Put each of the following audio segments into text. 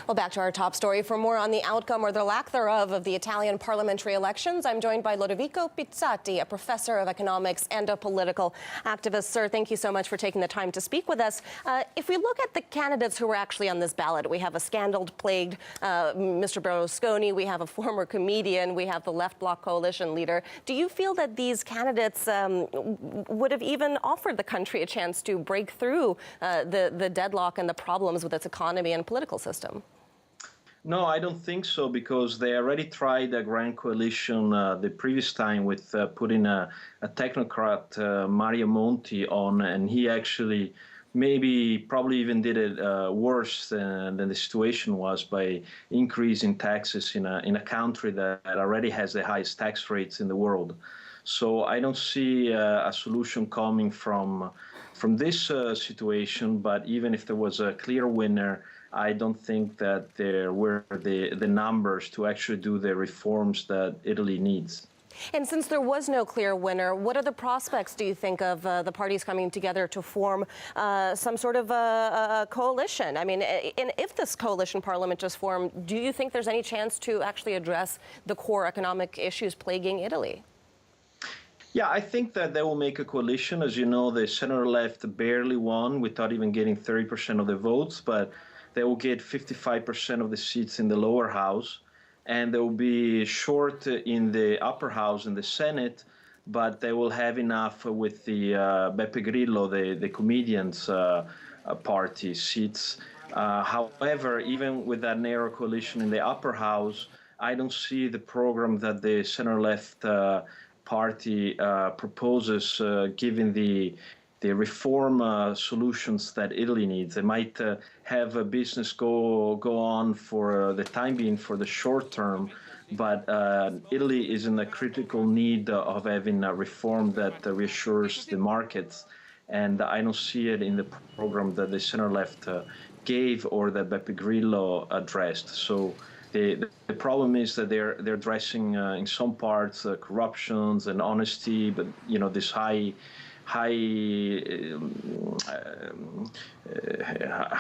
Well, back to our top story. For more on the outcome or the lack thereof of the Italian parliamentary elections, I'm joined by Lodovico Pizzati, a professor of economics and a political activist. Sir, thank you so much for taking the time to speak with us. If we look at the candidates who were actually on this ballot, we have a scandal-plagued Mr. Berlusconi, we have a former comedian, we have the Left Bloc coalition leader. Do you feel that these candidates would have even offered the country a chance to break through the deadlock and the problems with its economy and political system? No, I don't think so, because they already tried a grand coalition the previous time with putting a technocrat, Mario Monti, on, and he actually probably even did it worse than the situation was by increasing taxes in a country that already has the highest tax rates in the world. So I don't see a solution coming from this situation, but even if there was a clear winner, I don't think that there were the numbers to actually do the reforms that Italy needs. And since there was no clear winner, what are the prospects, do you think, of the parties coming together to form some sort of a coalition? I mean, if this coalition parliament is formed, do you think there's any chance to actually address the core economic issues plaguing Italy? Yeah, I think that they will make a coalition. As you know, the center-left barely won without even getting 30% of the votes, but they will get 55% of the seats in the lower house, and they will be short in the upper house in the Senate, but they will have enough with the Beppe Grillo, the comedian's party seats. However, even with that narrow coalition in the upper house, I don't see the program that the center-left party proposes, given the reform solutions that Italy needs. They might have a business go on for the time being, for the short term, but Italy is in a critical need of having a reform that reassures the markets, and I don't see it in the program that the center-left gave or that Beppe Grillo addressed. So the problem is that they're addressing in some parts corruptions and honesty, but this how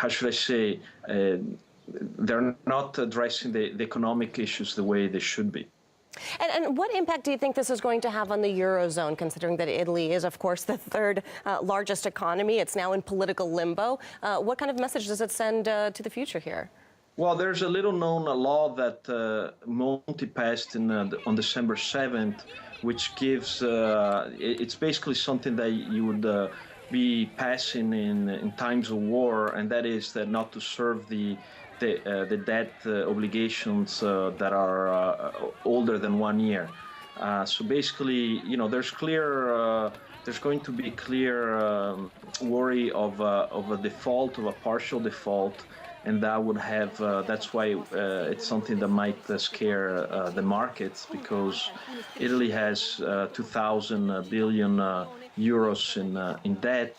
should I say, they're not addressing the economic issues the way they should be. And what impact do you think this is going to have on the Eurozone, considering that Italy is, of course, the third largest economy? It's now in political limbo. What kind of message does it send to the future here? Well, there's a little-known law that Monti passed on December 7th, which gives, it's basically something that you would be passing in times of war, and that is that not to serve the debt obligations that are older than 1 year. So basically, there's going to be clear worry of a default, of a partial default, and that would have, that's why it's something that might scare the markets, because Italy has 2,000 billion euros in debt,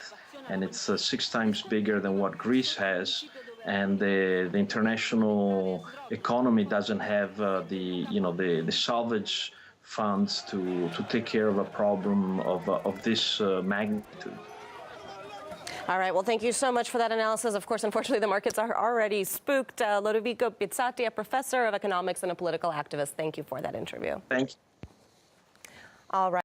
and it's 6 times bigger than what Greece has, and the international economy doesn't have the salvage funds to take care of a problem of this magnitude. All right. Well, thank you so much for that analysis. Of course, unfortunately, the markets are already spooked. Lodovico Pizzati, a professor of economics and a political activist, thank you for that interview. Thank you. All right.